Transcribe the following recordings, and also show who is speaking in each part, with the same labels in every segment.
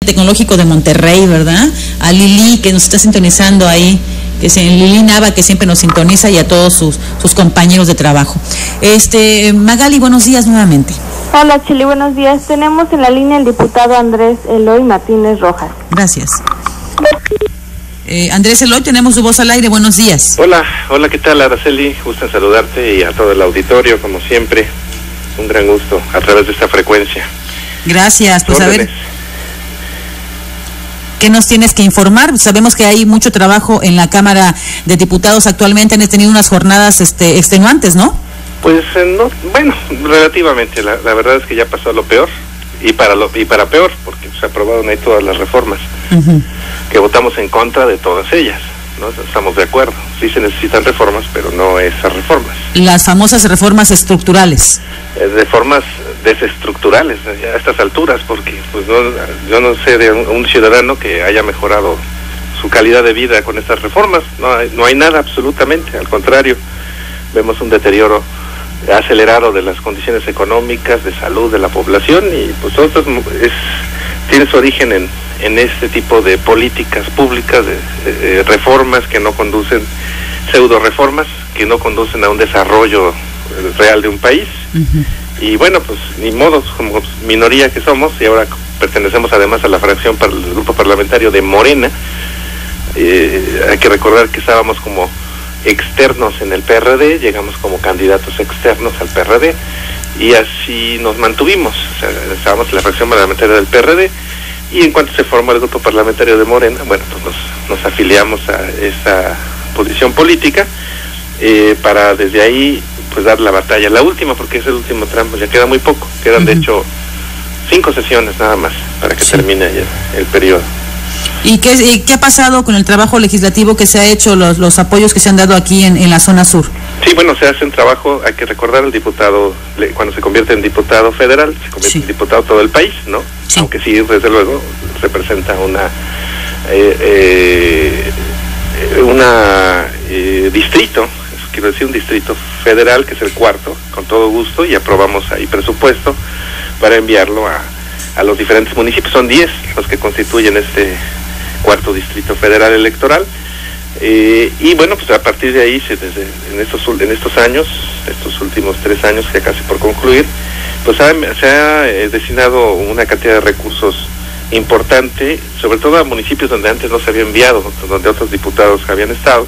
Speaker 1: Tecnológico de Monterrey, ¿verdad? A Lili, que nos está sintonizando ahí, Lili Nava, que siempre nos sintoniza, y a todos sus compañeros de trabajo. Magali, buenos días nuevamente.
Speaker 2: Hola, Chili, buenos días. Tenemos en la línea el diputado Andrés Eloy Martínez Rojas.
Speaker 1: Gracias. Andrés Eloy, tenemos su voz al aire, buenos días.
Speaker 3: Hola, ¿qué tal, Araceli? Gusto en saludarte y a todo el auditorio, como siempre. Un gran gusto a través de esta frecuencia.
Speaker 1: Gracias, pues a ver, ¿qué nos tienes que informar? Sabemos que hay mucho trabajo en la Cámara de Diputados actualmente, han tenido unas jornadas extenuantes, ¿no?
Speaker 3: Pues no, bueno, relativamente, la verdad es que ya pasó lo peor, y para peor, porque se aprobaron ahí todas las reformas, que votamos en contra de todas ellas, ¿no? Estamos de acuerdo, sí se necesitan reformas, pero no esas reformas.
Speaker 1: Las famosas reformas estructurales.
Speaker 3: Reformas desestructurales a estas alturas, porque pues yo no sé de un ciudadano que haya mejorado su calidad de vida con estas reformas. No hay nada, absolutamente, al contrario, vemos un deterioro acelerado de las condiciones económicas, de salud de la población, y pues todo esto tiene su origen en este tipo de políticas públicas, de reformas que no conducen, pseudo reformas que no conducen a un desarrollo real de un país. Y bueno, pues ni modo, como minoría que somos, y ahora pertenecemos además a la fracción para el grupo parlamentario de Morena. Hay que recordar que estábamos como externos en el PRD, llegamos como candidatos externos al PRD, y así nos mantuvimos. O sea, estábamos en la fracción parlamentaria del PRD, y en cuanto se formó el grupo parlamentario de Morena, bueno, pues nos afiliamos a esa posición política, para desde ahí pues dar la batalla, la última, porque es el último tramo, ya queda muy poco, quedan de hecho 5 sesiones nada más para que termine el periodo. ¿Y
Speaker 1: qué ha pasado con el trabajo legislativo que se ha hecho, los apoyos que se han dado aquí en la zona sur?
Speaker 3: Sí, bueno, se hace un trabajo, hay que recordar, el diputado, cuando se convierte en diputado federal, se convierte en diputado todo el país, ¿no? Sí. Aunque sí, desde luego, representa distrito, quiero decir, un distrito federal, que es el 4º, con todo gusto, y aprobamos ahí presupuesto para enviarlo a los diferentes municipios. Son 10 los que constituyen este 4º distrito federal electoral, y bueno, pues a partir de ahí, en estos años, estos últimos 3 años, ya casi por concluir, pues se ha destinado una cantidad de recursos importante, sobre todo a municipios donde antes no se había enviado, donde otros diputados que habían estado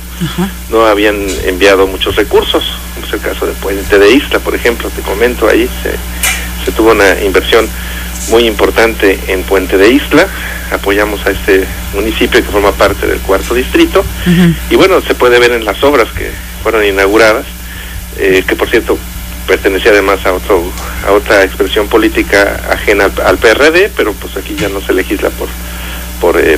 Speaker 3: no habían enviado muchos recursos, como es el caso de Puente de Ixtla, por ejemplo. Te comento, ahí se tuvo una inversión muy importante en Puente de Ixtla, apoyamos a este municipio que forma parte del 4º distrito, y bueno, se puede ver en las obras que fueron inauguradas, que por cierto pertenecía además a otra expresión política ajena al PRD, pero pues aquí ya no se legisla por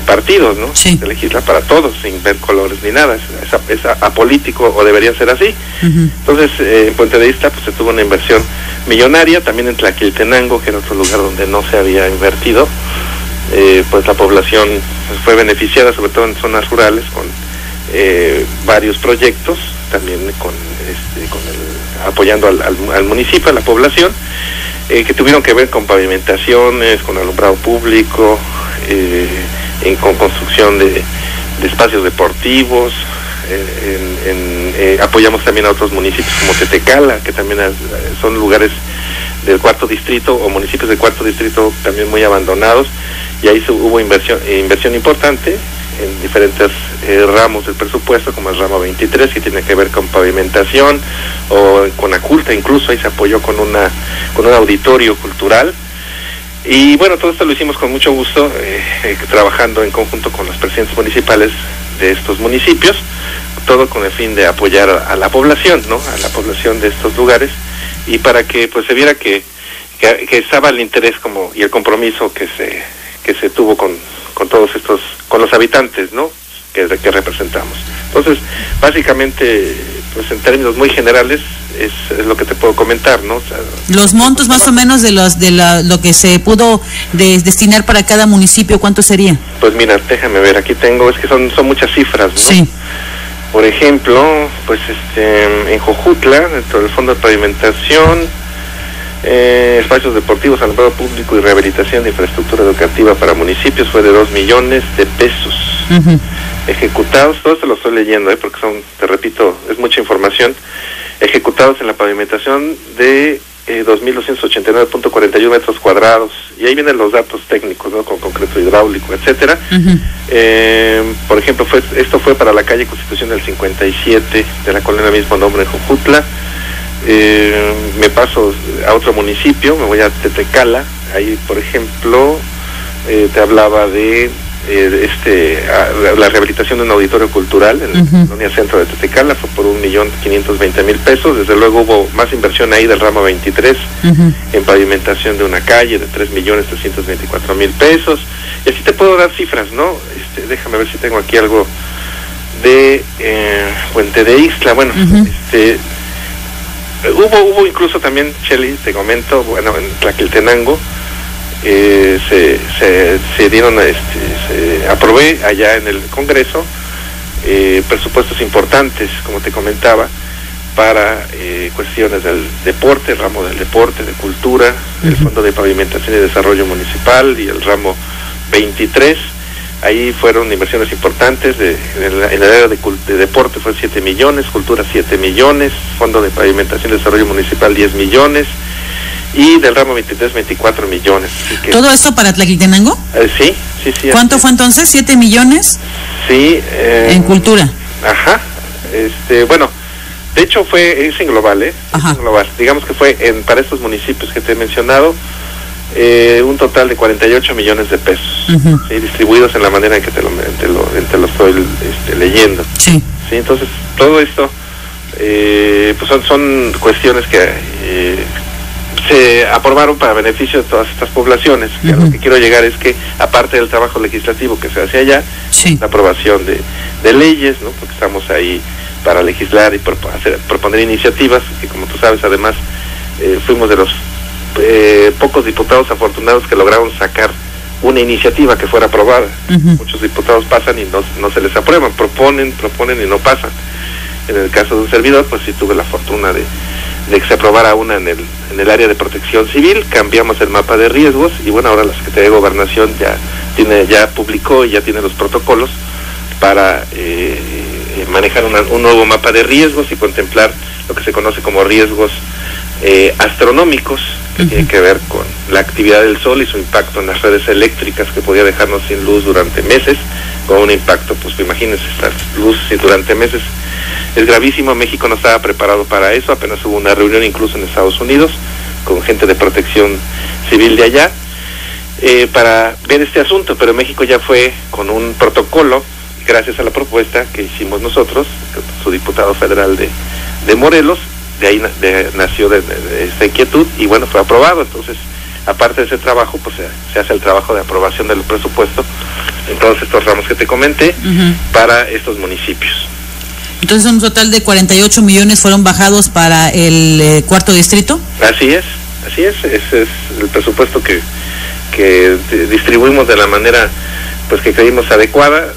Speaker 3: partidos, ¿no? Sí. Se legisla para todos, sin ver colores ni nada, es apolítico, o debería ser así. Entonces, en Puente de Ixtla pues se tuvo una inversión millonaria, también en Tlaquiltenango, que era otro lugar donde no se había invertido, pues la población fue beneficiada, sobre todo en zonas rurales, con varios proyectos, también apoyando al municipio, a la población, que tuvieron que ver con pavimentaciones, con alumbrado público, con construcción de espacios deportivos. Apoyamos también a otros municipios como Tetecala, que también son lugares del 4º distrito, o municipios del 4º distrito también muy abandonados, y ahí hubo inversión importante en diferentes ramos del presupuesto, como el ramo 23, que tiene que ver con pavimentación, o con Aculta, incluso ahí se apoyó con un auditorio cultural. Y bueno, todo esto lo hicimos con mucho gusto, trabajando en conjunto con los presidentes municipales de estos municipios, todo con el fin de apoyar a la población, ¿no? A la población de estos lugares, y para que pues se viera que estaba el interés y el compromiso que se tuvo con todos estos, con los habitantes, ¿no? Que representamos. Entonces, básicamente, pues en términos muy generales, es lo que te puedo comentar, ¿no? O sea,
Speaker 1: los montos más o menos de lo que se pudo destinar para cada municipio, ¿cuánto sería?
Speaker 3: Pues mira, déjame ver, aquí tengo, es que son muchas cifras, ¿no? Sí. Por ejemplo, pues en Jojutla, dentro del fondo de pavimentación, Espacios deportivos, alumbrado público y rehabilitación de infraestructura educativa para municipios fue de 2 millones de pesos. Ejecutados, todo esto lo estoy leyendo, porque son, te repito, es mucha información. Ejecutados en la pavimentación de 2.289.41 metros cuadrados, y ahí vienen los datos técnicos, ¿no? Con concreto hidráulico, etcétera. Por ejemplo, esto fue para la calle Constitución del 57 de la colonia mismo nombre en Jojutla. Me paso a otro municipio, me voy a Tetecala. Ahí, por ejemplo, te hablaba de la rehabilitación de un auditorio cultural en la colonia centro de Tetecala, fue por 1.520.000 pesos. Desde luego hubo más inversión ahí del ramo 23 en pavimentación de una calle de 3.324.000 pesos. Y así te puedo dar cifras, ¿no? Déjame ver si tengo aquí algo de Puente de Ixtla. Bueno, hubo incluso también, Chely, te comento, bueno, en Tlaquiltenango se dieron, aprobé allá en el Congreso presupuestos importantes, como te comentaba, para cuestiones del deporte, el ramo del deporte, de cultura, el Fondo de Pavimentación y Desarrollo Municipal y el ramo 23. Ahí fueron inversiones importantes, en el área de deporte fue 7 millones, cultura 7 millones, Fondo de Pavimentación y Desarrollo Municipal 10 millones, y del ramo 23, 24 millones. Que, ¿todo
Speaker 1: esto para Tlaquiltenango?
Speaker 3: Sí.
Speaker 1: ¿Cuánto fue entonces? ¿7 millones?
Speaker 3: Sí.
Speaker 1: En cultura.
Speaker 3: Ajá. Bueno, de hecho es en global, Es en global. Digamos que fue para estos municipios que te he mencionado, un total de 48 millones de pesos, ¿sí? Distribuidos en la manera en que te lo estoy leyendo. Sí. Sí, entonces, todo esto, pues son cuestiones que se aprobaron para beneficio de todas estas poblaciones. Que a lo que quiero llegar es que, aparte del trabajo legislativo que se hace allá, la aprobación de leyes, ¿no? Porque estamos ahí para legislar y proponer iniciativas, que como tú sabes, además, fuimos de los pocos diputados afortunados que lograron sacar una iniciativa que fuera aprobada. Muchos diputados pasan y no se les aprueban, proponen y no pasan. En el caso de un servidor, pues sí tuve la fortuna de que se aprobara una en el área de protección civil. Cambiamos el mapa de riesgos y bueno, ahora la Secretaría de Gobernación ya publicó y ya tiene los protocolos para manejar un nuevo mapa de riesgos y contemplar lo que se conoce como riesgos astronómicos, que tiene que ver con la actividad del sol y su impacto en las redes eléctricas, que podía dejarnos sin luz durante meses, con un impacto, pues imagínense, estar luz durante meses es gravísimo. México no estaba preparado para eso, apenas hubo una reunión incluso en Estados Unidos con gente de protección civil de allá para ver este asunto, pero México ya fue con un protocolo, gracias a la propuesta que hicimos nosotros, su diputado federal de Morelos. De ahí nació esta inquietud y bueno, fue aprobado. Entonces, aparte de ese trabajo, pues se hace el trabajo de aprobación del presupuesto en todos estos ramos que te comenté para estos municipios.
Speaker 1: Entonces, un total de 48 millones fueron bajados para el cuarto distrito.
Speaker 3: Así es. Ese es el presupuesto que distribuimos de la manera pues que creímos adecuada.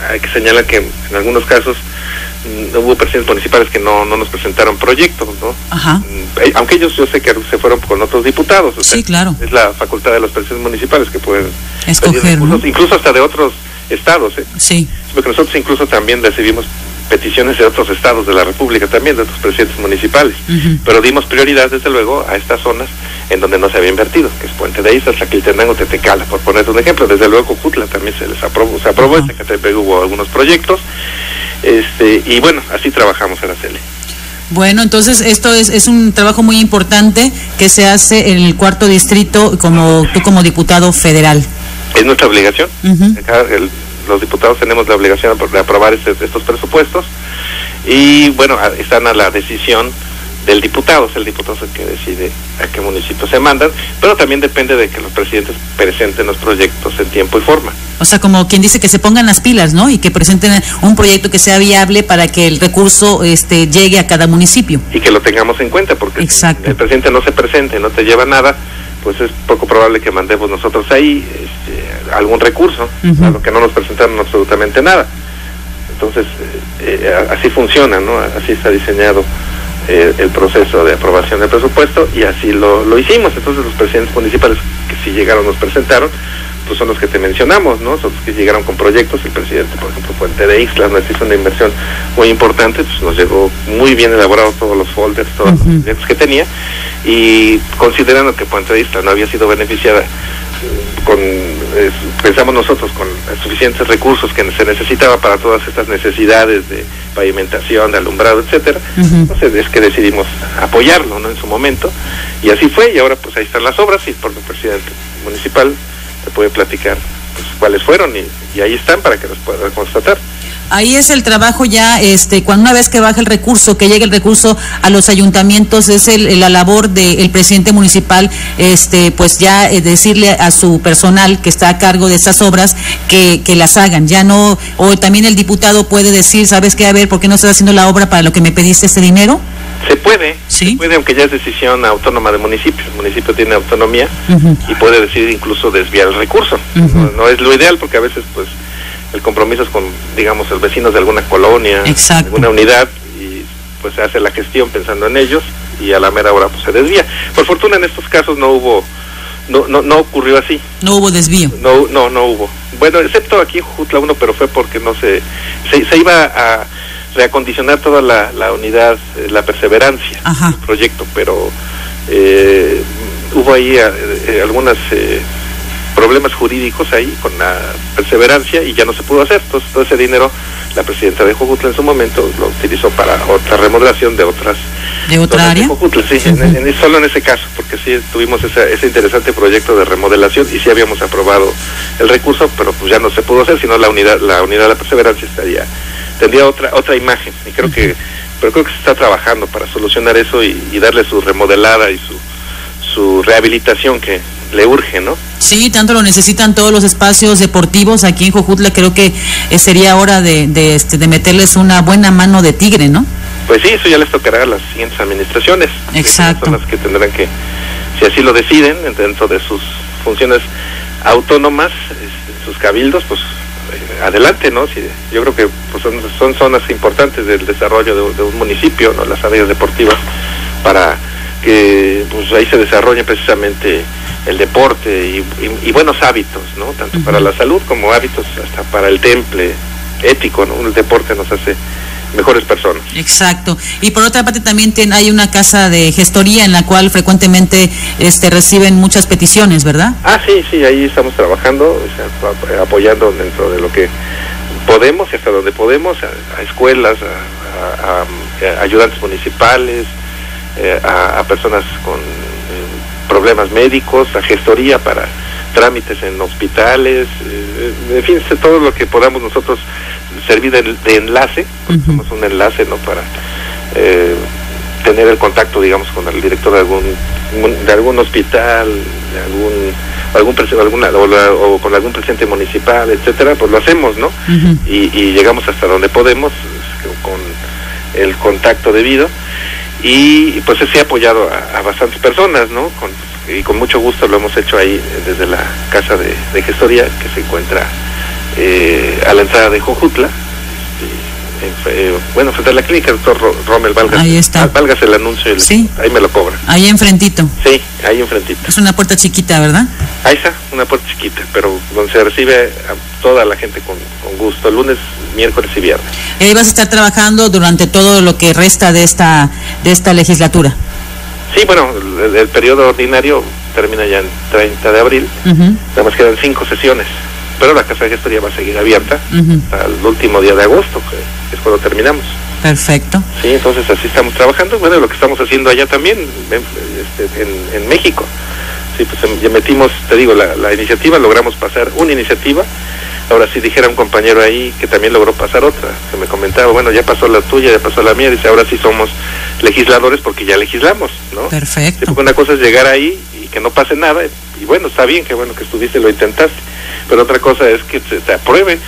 Speaker 3: Hay que señalar que en algunos casos hubo presidentes municipales que no nos presentaron proyectos, ¿no? Aunque ellos, yo sé que se fueron con otros diputados.
Speaker 1: Sí, claro.
Speaker 3: Es la facultad de los presidentes municipales que pueden
Speaker 1: escoger, ¿no?
Speaker 3: Incluso hasta de otros estados,
Speaker 1: Sí.
Speaker 3: Porque nosotros incluso también recibimos peticiones de otros estados de la República, también de otros presidentes municipales, pero dimos prioridad desde luego a estas zonas en donde no se había invertido, que es Puente de Ixtla, Tlaquiltenango, Tetecala, por poner un ejemplo. Desde luego Jojutla también se aprobó, en Zacatepec hubo algunos proyectos, y bueno, así trabajamos, Araceli.
Speaker 1: Bueno, entonces esto es un trabajo muy importante que se hace en el cuarto distrito, tú como diputado federal.
Speaker 3: Es nuestra obligación. Los diputados tenemos la obligación de aprobar estos presupuestos y bueno, están a la decisión del diputado. Es el diputado el que decide a qué municipio se mandan, pero también depende de que los presidentes presenten los proyectos en tiempo y forma.
Speaker 1: O sea, como quien dice, que se pongan las pilas, ¿no? Y que presenten un proyecto que sea viable para que el recurso llegue a cada municipio.
Speaker 3: Y que lo tengamos en cuenta, porque
Speaker 1: Exacto.
Speaker 3: Si el presidente no se presente, no te lleva nada, pues es poco probable que mandemos nosotros ahí algún recurso, a lo que no nos presentaron absolutamente nada. Entonces, así funciona, ¿no? Así está diseñado el proceso de aprobación del presupuesto, y así lo hicimos. Entonces los presidentes municipales que sí llegaron, nos presentaron, pues son los que te mencionamos, ¿no? Son los que llegaron con proyectos. El presidente, por ejemplo, Puente de Ixtla, nos hizo una inversión muy importante, pues nos llegó muy bien elaborados todos los folders, todos los proyectos que tenía, y considerando que Puente de Ixtla no había sido beneficiada pensamos nosotros con suficientes recursos que se necesitaba para todas estas necesidades de pavimentación, de alumbrado, etcétera. Entonces es que decidimos apoyarlo, ¿no? En su momento, y así fue, y ahora pues ahí están las obras, y por el presidente municipal te puede platicar pues cuáles fueron, y ahí están para que los puedan constatar.
Speaker 1: Ahí es el trabajo ya, cuando una vez que baja el recurso, que llegue el recurso a los ayuntamientos, es la labor del presidente municipal, pues ya decirle a su personal que está a cargo de estas obras que las hagan, ya no, o también el diputado puede decir, ¿sabes qué? A ver, ¿por qué no estás haciendo la obra para lo que me pediste ese dinero?
Speaker 3: Se puede,
Speaker 1: ¿sí?
Speaker 3: Se puede, aunque ya es decisión autónoma del municipio. El municipio tiene autonomía y puede decidir incluso desviar el recurso. No es lo ideal, porque a veces pues el compromiso es con, digamos, los vecinos de alguna colonia, alguna unidad, y pues se hace la gestión pensando en ellos, y a la mera hora pues se desvía. Por fortuna en estos casos no ocurrió así. No hubo desvío. No hubo. Bueno, excepto aquí en Jojutla 1, pero fue porque no se iba a reacondicionar toda la unidad, la Perseverancia, el proyecto, pero hubo ahí algunas problemas jurídicos ahí con la Perseverancia, y ya no se pudo hacer. Entonces todo ese dinero la presidenta de Jojutla en su momento lo utilizó para otra remodelación de otra área de Jojutla, sí, solo en ese caso, porque sí tuvimos ese interesante proyecto de remodelación y sí habíamos aprobado el recurso, pero pues ya no se pudo hacer, sino la unidad de la Perseverancia tendría otra imagen, y creo que se está trabajando para solucionar eso y darle su remodelada y su rehabilitación que le urge, ¿no?
Speaker 1: Sí, tanto lo necesitan todos los espacios deportivos aquí en Jojutla. Creo que sería hora de meterles una buena mano de tigre, ¿no?
Speaker 3: Pues sí, eso ya les tocará a las siguientes administraciones.
Speaker 1: Exacto.
Speaker 3: Son las que tendrán que, si así lo deciden, dentro de sus funciones autónomas, sus cabildos, pues adelante, ¿no? Sí, yo creo que pues, son zonas importantes del desarrollo de un municipio, ¿no? Las áreas deportivas, para que pues ahí se desarrolle precisamente el deporte y buenos hábitos, ¿no? Tanto para la salud como hábitos hasta para el temple ético, ¿no? El deporte nos hace mejores personas.
Speaker 1: Exacto. Y por otra parte también hay una casa de gestoría en la cual frecuentemente reciben muchas peticiones, ¿verdad?
Speaker 3: Sí, ahí estamos trabajando, o sea, apoyando dentro de lo que podemos y hasta donde podemos, a escuelas, a ayudantes municipales, a personas con problemas médicos, a gestoría para trámites en hospitales, en fin, todo lo que podamos nosotros servir de enlace, porque somos un enlace, ¿no? Para tener el contacto, digamos, con el director de algún hospital, o con algún presidente municipal, etcétera, pues lo hacemos, ¿no? Y llegamos hasta donde podemos con el contacto debido. Y pues se ha apoyado a bastantes personas, ¿no? Y con mucho gusto lo hemos hecho ahí desde la casa de gestoría que se encuentra a la entrada de Jojutla, frente a la clínica, doctor Rommel Valgas.
Speaker 1: Ahí está.
Speaker 3: Valgas el anuncio,
Speaker 1: sí.
Speaker 3: Ahí me lo cobran.
Speaker 1: Ahí enfrentito.
Speaker 3: Sí, ahí enfrentito.
Speaker 1: Es una puerta chiquita, ¿verdad?
Speaker 3: Ahí está, una puerta chiquita, pero donde se recibe a toda la gente con gusto, lunes, miércoles y viernes.
Speaker 1: Ahí vas a estar trabajando durante todo lo que resta de esta legislatura. Sí,
Speaker 3: bueno, el periodo ordinario termina ya en 30 de abril, nada más quedan 5 sesiones, pero la Casa de Gestoría va a seguir abierta hasta el último día de agosto, que es cuando terminamos.
Speaker 1: Perfecto.
Speaker 3: Sí, entonces así estamos trabajando, bueno, lo que estamos haciendo allá también, en México. Sí, pues ya metimos, te digo, la iniciativa, logramos pasar una iniciativa. Ahora sí dijera un compañero ahí que también logró pasar otra, que me comentaba, bueno, ya pasó la tuya, ya pasó la mía, dice, ahora sí somos legisladores porque ya legislamos, ¿no?
Speaker 1: Perfecto.
Speaker 3: Sí, porque una cosa es llegar ahí y que no pase nada, y bueno, está bien, que bueno que estuviste, lo intentaste, pero otra cosa es que te aprueben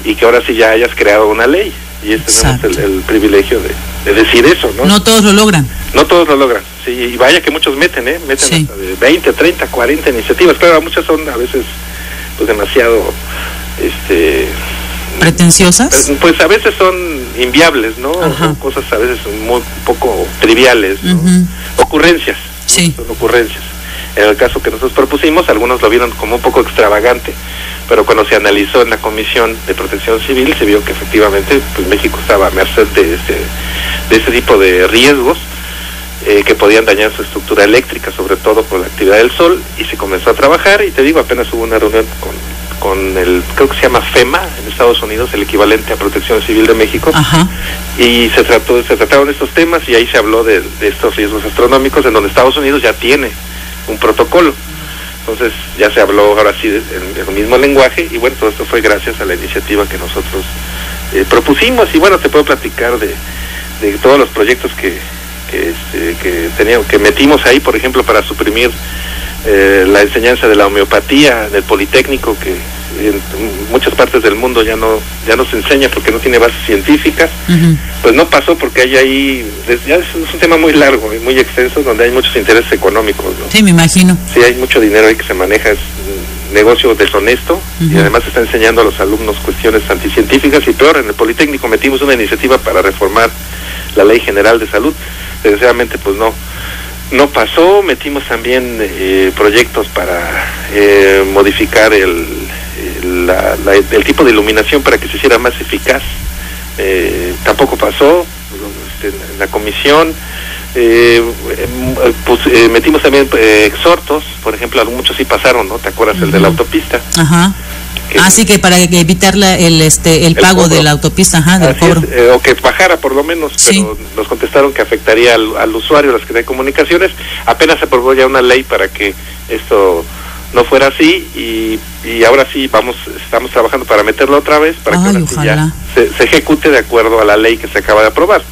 Speaker 3: y que ahora sí ya hayas creado una ley, y tenemos el privilegio de decir eso, ¿no?
Speaker 1: No todos lo logran.
Speaker 3: No todos lo logran, sí, y vaya que muchos meten hasta de 20, 30, 40 iniciativas, claro, muchas son a veces pues demasiado
Speaker 1: ¿Pretenciosas?
Speaker 3: Pues a veces son inviables, ¿no? O cosas a veces muy poco triviales, ¿no? Ocurrencias.
Speaker 1: Sí.
Speaker 3: Son ocurrencias. En el caso que nosotros propusimos, algunos lo vieron como un poco extravagante, pero cuando se analizó en la Comisión de Protección Civil, se vio que efectivamente pues México estaba a merced de ese tipo de riesgos que podían dañar su estructura eléctrica, sobre todo por la actividad del sol, y se comenzó a trabajar, y te digo, apenas hubo una reunión con el, creo que se llama FEMA en Estados Unidos, el equivalente a Protección Civil de México, y se trataron estos temas, y ahí se habló de estos riesgos astronómicos, en donde Estados Unidos ya tiene un protocolo. Entonces ya se habló ahora sí en el mismo lenguaje, y bueno, todo esto fue gracias a la iniciativa que nosotros propusimos, y bueno, te puedo platicar de todos los proyectos que metimos ahí, por ejemplo, para suprimir la enseñanza de la homeopatía en el Politécnico, que en muchas partes del mundo ya no se enseña porque no tiene bases científicas. Pues no pasó porque hay ahí, ya es un tema muy largo y muy extenso, donde hay muchos intereses económicos, ¿no?
Speaker 1: Sí, me imagino.
Speaker 3: Sí, hay mucho dinero ahí que se maneja, es un negocio deshonesto, y además se está enseñando a los alumnos cuestiones anticientíficas, y peor, en el Politécnico metimos una iniciativa para reformar la Ley General de Salud. Desgraciadamente pues no pasó. Metimos también proyectos para modificar el tipo de iluminación para que se hiciera más eficaz. Tampoco pasó en la comisión. Metimos también exhortos, por ejemplo, muchos sí pasaron, ¿no? ¿Te acuerdas? El de la autopista.
Speaker 1: Así que para evitar el pago
Speaker 3: cobro
Speaker 1: de la autopista, del cobro.
Speaker 3: O que bajara por lo menos, pero nos contestaron que afectaría al usuario, a la Secretaría de Comunicaciones. Apenas se aprobó ya una ley para que esto no fuera así, y ahora sí estamos trabajando para meterlo otra vez, para que ahora sí ya se ejecute de acuerdo a la ley que se acaba de aprobar,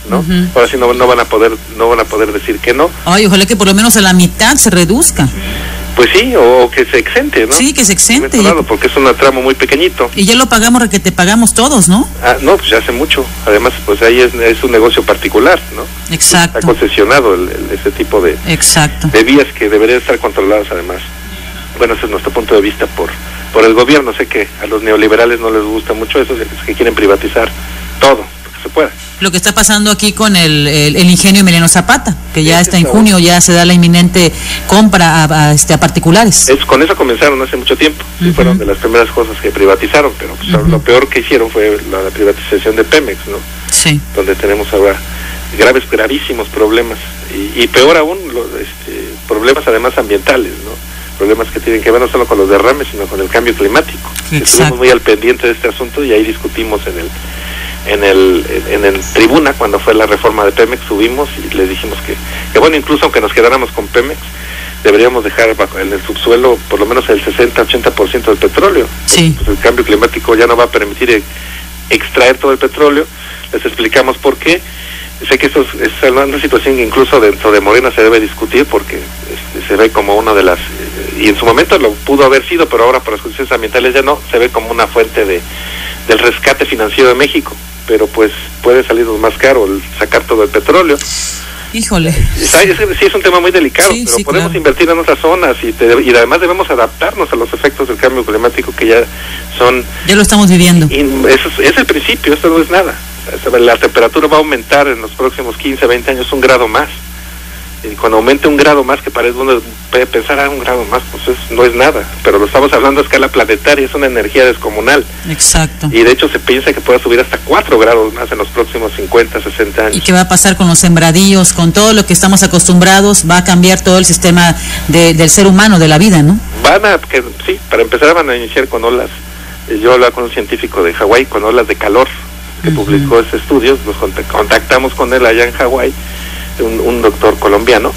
Speaker 3: ¿no? Ahora sí no van a poder decir que no.
Speaker 1: Ay, ojalá que por lo menos a la mitad se reduzca.
Speaker 3: Pues sí, o que se exente, ¿no?
Speaker 1: Sí, que se exente.
Speaker 3: Porque es un tramo muy pequeñito.
Speaker 1: Y ya lo pagamos, que te pagamos todos, ¿no?
Speaker 3: No, pues ya hace mucho. Además, pues ahí es un negocio particular, ¿no?
Speaker 1: Exacto.
Speaker 3: Está concesionado ese tipo de vías que deberían estar controladas, además. Bueno, ese es nuestro punto de vista por el gobierno. Sé que a los neoliberales no les gusta mucho eso, es que quieren privatizar todo, lo que se pueda.
Speaker 1: Lo que está pasando aquí con el ingenio Emiliano Zapata, que ya está en junio, ya se da la inminente compra a particulares.
Speaker 3: Con eso comenzaron hace mucho tiempo, fueron de las primeras cosas que privatizaron, pero pues, lo peor que hicieron fue la privatización de Pemex, ¿no?
Speaker 1: Sí.
Speaker 3: Donde tenemos ahora gravísimos problemas, y peor aún, problemas además ambientales, ¿no? Problemas que tienen que ver no solo con los derrames, sino con el cambio climático. Estuvimos muy al pendiente de este asunto, y ahí discutimos en el tribuna cuando fue la reforma de Pemex. Subimos y les dijimos que bueno, incluso aunque nos quedáramos con Pemex, deberíamos dejar en el subsuelo por lo menos el 60-80% del petróleo.
Speaker 1: Sí.
Speaker 3: Pues el cambio climático ya no va a permitir extraer todo el petróleo. Les explicamos por qué. Sé que esto es una situación que incluso dentro de Morena se debe discutir, porque se ve como una de las, y en su momento lo pudo haber sido, pero ahora por las cuestiones ambientales ya no, se ve como una fuente del rescate financiero de México, pero pues puede salirnos más caro el sacar todo el petróleo.
Speaker 1: Híjole.
Speaker 3: Sí, es un tema muy delicado, pero podemos invertir en otras zonas, y además debemos adaptarnos a los efectos del cambio climático que ya lo estamos viviendo. Y es el principio, esto no es nada. La temperatura va a aumentar en los próximos 15, 20 años 1 grado más. Y cuando aumente 1 grado más, que parece uno puede pensar, 1 grado más, pues no es nada, pero lo estamos hablando a escala planetaria, es una energía descomunal.
Speaker 1: Exacto.
Speaker 3: Y de hecho se piensa que pueda subir hasta 4 grados más en los próximos 50, 60 años.
Speaker 1: ¿Y qué va a pasar con los sembradíos, con todo lo que estamos acostumbrados? Va a cambiar todo el sistema del ser humano, de la vida, ¿no? Para empezar van a iniciar con olas. Yo hablaba con un científico de Hawái, con olas de calor, que publicó ese estudio. Nos contactamos con él allá en Hawái, un doctor colombiano,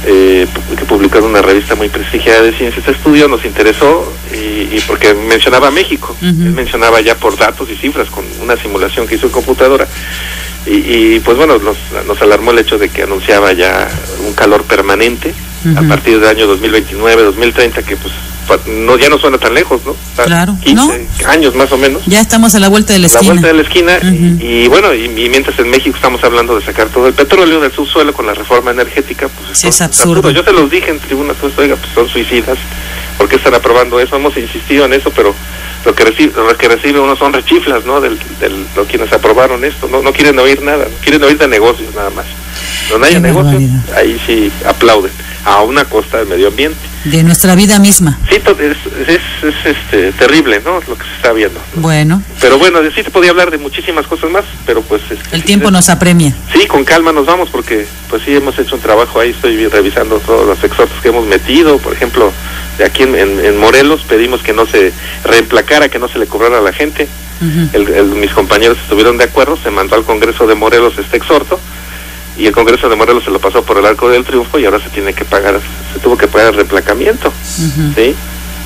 Speaker 1: que publicó en una revista muy prestigiada de ciencia este estudio. Nos interesó, y porque mencionaba México, él mencionaba ya por datos y cifras con una simulación que hizo en computadora, y pues bueno, nos alarmó el hecho de que anunciaba ya un calor permanente a partir del año 2029, 2030, que pues ya no suena tan lejos, ¿no? Claro.
Speaker 3: 15 años más o menos.
Speaker 1: Ya estamos a la vuelta de la esquina. Y bueno, y mientras en México estamos hablando de sacar todo el petróleo del subsuelo con la reforma energética, pues sí, es absurdo.
Speaker 3: Yo se los dije en tribuna, pues oiga, pues son suicidas, ¿por qué están aprobando eso? Hemos insistido en eso, pero lo que recibe uno son rechiflas, ¿no? De quienes aprobaron esto, no quieren oír nada, quieren oír de negocios nada más. Donde haya negocios, ahí sí aplauden, a una costa del medio ambiente.
Speaker 1: De nuestra vida misma.
Speaker 3: Sí, es terrible, ¿no? Lo que se está viendo, ¿no?
Speaker 1: Bueno.
Speaker 3: Pero bueno, sí se podía hablar de muchísimas cosas más, pero pues...
Speaker 1: el tiempo nos apremia.
Speaker 3: Sí, con calma nos vamos, porque pues sí hemos hecho un trabajo ahí, estoy revisando todos los exhortos que hemos metido, por ejemplo, de aquí en Morelos pedimos que no se reemplacara, que no se le cobrara a la gente. Mis compañeros estuvieron de acuerdo, se mandó al Congreso de Morelos este exhorto, y el Congreso de Morelos se lo pasó por el Arco del Triunfo y ahora se tuvo que pagar el reemplacamiá, ¿sí?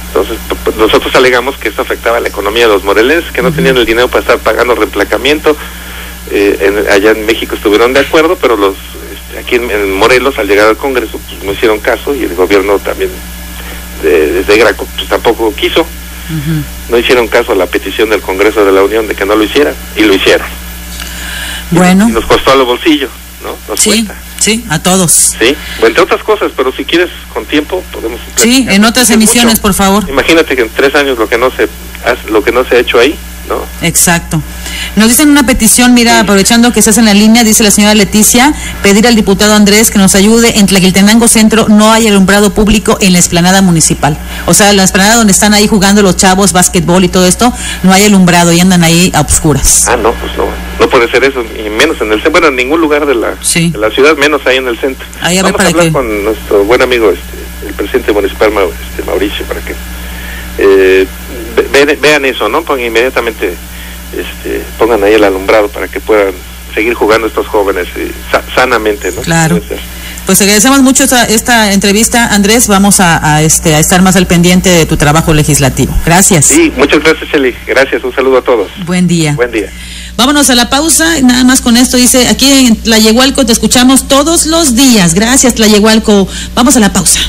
Speaker 3: Entonces, nosotros alegamos que esto afectaba a la economía de los morelenses, que no tenían el dinero para estar pagando reemplacamiento. Allá en México estuvieron de acuerdo, pero aquí en Morelos, al llegar al Congreso, pues no hicieron caso, y el gobierno también desde Graco pues tampoco quiso. No hicieron caso a la petición del Congreso de la Unión de que no lo hicieran, y lo hicieron.
Speaker 1: Bueno.
Speaker 3: Y nos costó a los bolsillos, ¿no? Nos cuesta.
Speaker 1: Sí, a todos.
Speaker 3: Sí, entre otras cosas, pero si quieres con tiempo podemos...
Speaker 1: Sí, en otras emisiones, por favor.
Speaker 3: Imagínate que en 3 años lo que no se ha hecho ahí, ¿no?
Speaker 1: Exacto. Nos dicen una petición, mira, aprovechando que estás en la línea, dice la señora Leticia, pedir al diputado Andrés que nos ayude. En Tlaquiltenango Centro no hay alumbrado público en la explanada municipal. O sea, la explanada donde están ahí jugando los chavos, básquetbol y todo esto, no hay alumbrado y andan ahí a obscuras.
Speaker 3: Ah, no, pues no puede ser eso, y menos en el centro, bueno, en ningún lugar de la ciudad, menos ahí en el centro.
Speaker 1: Ahí
Speaker 3: vamos a hablar con nuestro buen amigo, el presidente municipal, Mauricio, para que vean eso, ¿no? Inmediatamente pongan ahí el alumbrado para que puedan seguir jugando estos jóvenes sanamente, ¿no?
Speaker 1: Claro. Pues agradecemos mucho esta entrevista, Andrés. Vamos a estar más al pendiente de tu trabajo legislativo. Gracias.
Speaker 3: Sí, muchas gracias, Eli. Gracias, un saludo a todos.
Speaker 1: Buen día.
Speaker 3: Buen día.
Speaker 1: Vámonos a la pausa, nada más con esto, dice, aquí en Tlayehualco te escuchamos todos los días. Gracias, Tlayehualco. Vamos a la pausa.